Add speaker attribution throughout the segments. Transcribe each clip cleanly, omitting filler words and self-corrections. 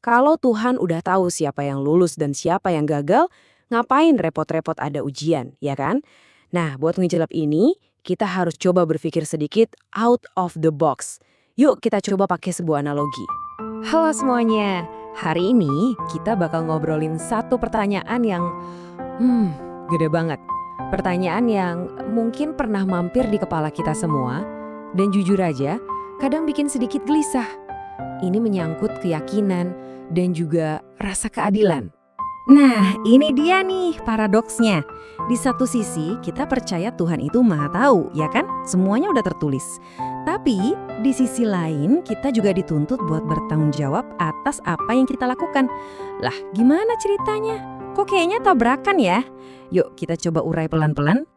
Speaker 1: Kalau Tuhan udah tahu siapa yang lulus dan siapa yang gagal, ngapain repot-repot ada ujian, ya kan? Nah, buat ngejawab ini, kita harus coba berpikir sedikit out of the box. Yuk kita coba pakai sebuah analogi.
Speaker 2: Halo semuanya, hari ini kita bakal ngobrolin satu pertanyaan yang gede banget. Pertanyaan yang mungkin pernah mampir di kepala kita semua, dan jujur aja, kadang bikin sedikit gelisah. Ini menyangkut keyakinan dan juga rasa keadilan. Nah, ini dia nih paradoksnya. Di satu sisi, kita percaya Tuhan itu Maha Tahu, ya kan? Semuanya udah tertulis. Tapi, di sisi lain, kita juga dituntut buat bertanggung jawab atas apa yang kita lakukan. Lah, gimana ceritanya? Kok kayaknya tabrakan ya? Yuk, kita coba urai pelan-pelan.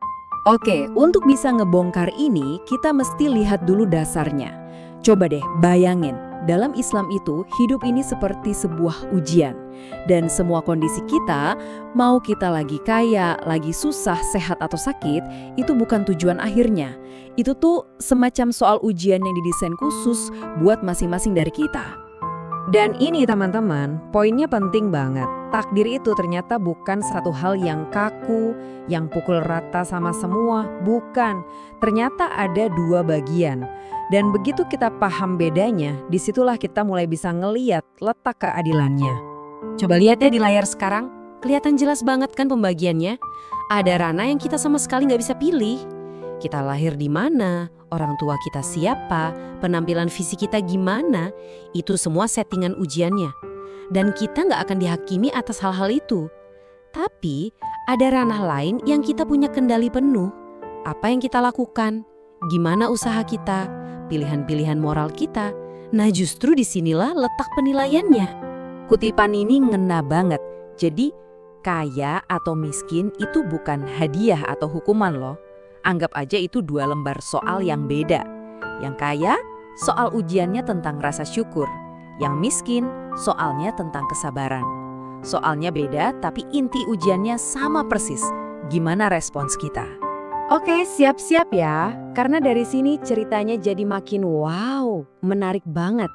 Speaker 2: Oke, untuk bisa ngebongkar ini, kita mesti lihat dulu dasarnya. Coba deh, bayangin. Dalam Islam itu, hidup ini seperti sebuah ujian. Dan semua kondisi kita, mau kita lagi kaya, lagi susah, sehat atau sakit, itu bukan tujuan akhirnya. Itu tuh semacam soal ujian yang didesain khusus buat masing-masing dari kita. Dan ini teman-teman, poinnya penting banget. Takdir itu ternyata bukan satu hal yang kaku, yang pukul rata sama semua. Bukan, ternyata ada dua bagian. Dan begitu kita paham bedanya, disitulah kita mulai bisa ngeliat letak keadilannya. Coba lihat ya di layar sekarang, kelihatan jelas banget kan pembagiannya. Ada ranah yang kita sama sekali nggak bisa pilih. Kita lahir di mana, orang tua kita siapa, penampilan fisik kita gimana, itu semua settingan ujiannya. Dan kita nggak akan dihakimi atas hal-hal itu. Tapi ada ranah lain yang kita punya kendali penuh. Apa yang kita lakukan, gimana usaha kita, pilihan-pilihan moral kita. Nah justru disinilah letak penilaiannya. Kutipan ini ngena banget. Jadi kaya atau miskin itu bukan hadiah atau hukuman loh. Anggap aja itu dua lembar soal yang beda. Yang kaya, soal ujiannya tentang rasa syukur. Yang miskin, soalnya tentang kesabaran. Soalnya beda, tapi inti ujiannya sama persis. Gimana respons kita? Oke, siap-siap ya. Karena dari sini ceritanya jadi makin wow, menarik banget.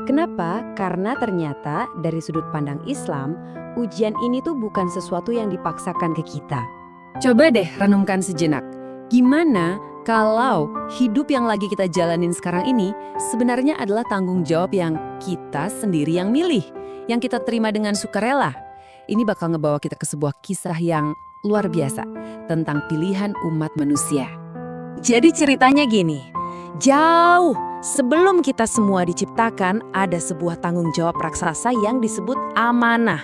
Speaker 2: Kenapa? Karena ternyata dari sudut pandang Islam, ujian ini tuh bukan sesuatu yang dipaksakan ke kita. Coba deh renungkan sejenak. Gimana kalau hidup yang lagi kita jalanin sekarang ini sebenarnya adalah tanggung jawab yang kita sendiri yang milih, yang kita terima dengan sukarela? Ini bakal ngebawa kita ke sebuah kisah yang luar biasa tentang pilihan umat manusia. Jadi ceritanya gini, jauh sebelum kita semua diciptakan, ada sebuah tanggung jawab raksasa yang disebut amanah.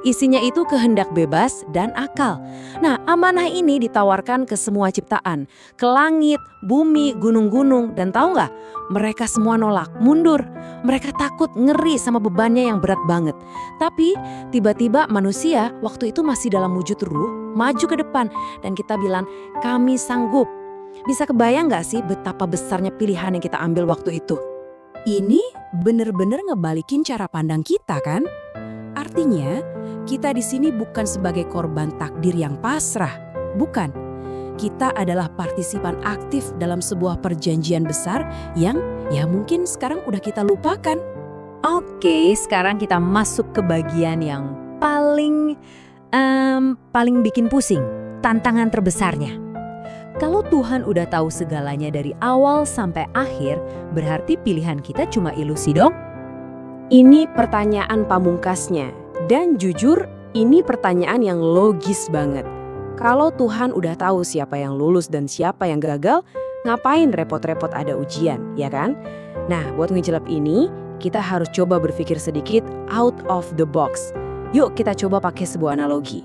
Speaker 2: Isinya itu kehendak bebas dan akal. Nah, amanah ini ditawarkan ke semua ciptaan, ke langit, bumi, gunung-gunung, dan tahu nggak? Mereka semua nolak, mundur. Mereka takut, ngeri sama bebannya yang berat banget. Tapi tiba-tiba manusia waktu itu masih dalam wujud ruh, maju ke depan, dan kita bilang, kami sanggup. Bisa kebayang nggak sih betapa besarnya pilihan yang kita ambil waktu itu? Ini bener-bener ngebalikin cara pandang kita kan? Artinya, kita di sini bukan sebagai korban takdir yang pasrah. Bukan. Kita adalah partisipan aktif dalam sebuah perjanjian besar yang ya mungkin sekarang udah kita lupakan. Oke, sekarang kita masuk ke bagian yang paling bikin pusing. Tantangan terbesarnya. Kalau Tuhan udah tahu segalanya dari awal sampai akhir, berarti pilihan kita cuma ilusi dong?
Speaker 1: Ini pertanyaan pamungkasnya. Dan jujur, ini pertanyaan yang logis banget. Kalau Tuhan udah tahu siapa yang lulus dan siapa yang gagal, ngapain repot-repot ada ujian, ya kan? Nah, buat ngejawab ini, kita harus coba berpikir sedikit out of the box. Yuk kita coba pakai sebuah analogi.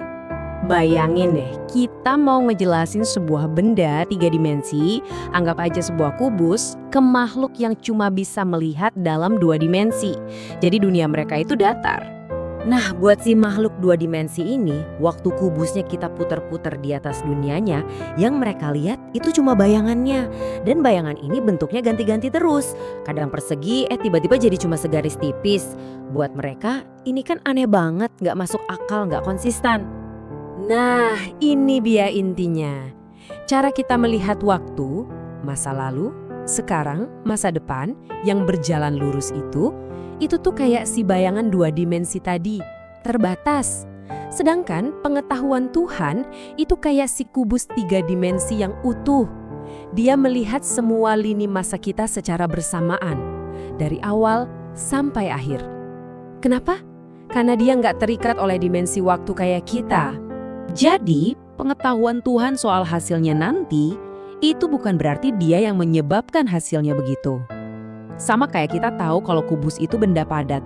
Speaker 1: Bayangin deh, kita mau ngejelasin sebuah benda 3 dimensi, anggap aja sebuah kubus, ke makhluk yang cuma bisa melihat dalam 2 dimensi. Jadi dunia mereka itu datar. Nah, buat si makhluk 2 dimensi ini, waktu kubusnya kita putar-putar di atas dunianya, yang mereka lihat itu cuma bayangannya. Dan bayangan ini bentuknya ganti-ganti terus. Kadang persegi, tiba-tiba jadi cuma segaris tipis. Buat mereka, ini kan aneh banget, nggak masuk akal, nggak konsisten. Nah, ini dia intinya. Cara kita melihat waktu, masa lalu, sekarang, masa depan, yang berjalan lurus itu tuh kayak si bayangan 2 dimensi tadi, terbatas. Sedangkan pengetahuan Tuhan itu kayak si kubus 3 dimensi yang utuh. Dia melihat semua lini masa kita secara bersamaan, dari awal sampai akhir. Kenapa? Karena dia nggak terikat oleh dimensi waktu kayak kita. Jadi, pengetahuan Tuhan soal hasilnya nanti, itu bukan berarti dia yang menyebabkan hasilnya begitu. Sama kayak kita tahu kalau kubus itu benda padat.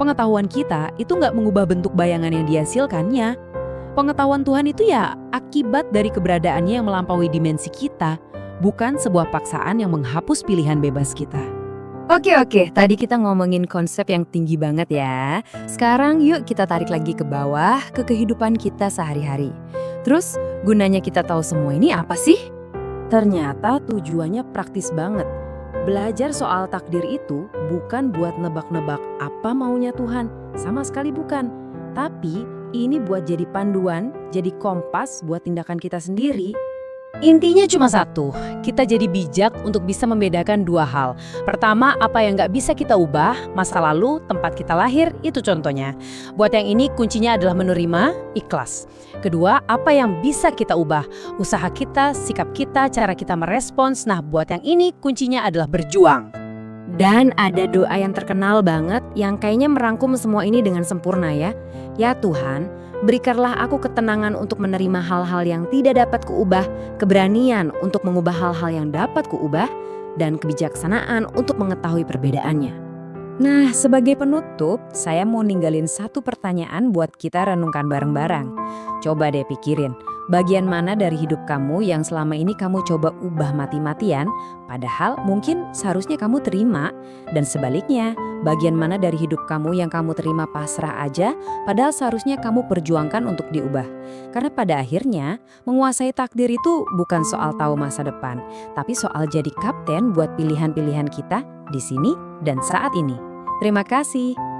Speaker 1: Pengetahuan kita itu nggak mengubah bentuk bayangan yang dihasilkannya. Pengetahuan Tuhan itu ya akibat dari keberadaannya yang melampaui dimensi kita, bukan sebuah paksaan yang menghapus pilihan bebas kita.
Speaker 2: Oke, tadi kita ngomongin konsep yang tinggi banget ya. Sekarang yuk kita tarik lagi ke bawah, ke kehidupan kita sehari-hari. Terus, gunanya kita tahu semua ini apa sih?
Speaker 1: Ternyata tujuannya praktis banget. Belajar soal takdir itu bukan buat nebak-nebak apa maunya Tuhan, sama sekali bukan. Tapi ini buat jadi panduan, jadi kompas buat tindakan kita sendiri. Intinya cuma satu, kita jadi bijak untuk bisa membedakan 2 hal. Pertama, apa yang nggak bisa kita ubah, masa lalu, tempat kita lahir, itu contohnya. Buat yang ini kuncinya adalah menerima, ikhlas. Kedua, apa yang bisa kita ubah, usaha kita, sikap kita, cara kita merespons. Nah, buat yang ini kuncinya adalah berjuang.
Speaker 2: Dan ada doa yang terkenal banget yang kayaknya merangkum semua ini dengan sempurna ya. Ya Tuhan, berikanlah aku ketenangan untuk menerima hal-hal yang tidak dapat kuubah, keberanian untuk mengubah hal-hal yang dapat kuubah, dan kebijaksanaan untuk mengetahui perbedaannya. Nah, sebagai penutup, saya mau ninggalin satu pertanyaan buat kita renungkan bareng-bareng. Coba deh pikirin, bagian mana dari hidup kamu yang selama ini kamu coba ubah mati-matian, padahal mungkin seharusnya kamu terima, dan sebaliknya, bagian mana dari hidup kamu yang kamu terima pasrah aja, padahal seharusnya kamu perjuangkan untuk diubah. Karena pada akhirnya, menguasai takdir itu bukan soal tahu masa depan, tapi soal jadi kapten buat pilihan-pilihan kita di sini dan saat ini. Terima kasih.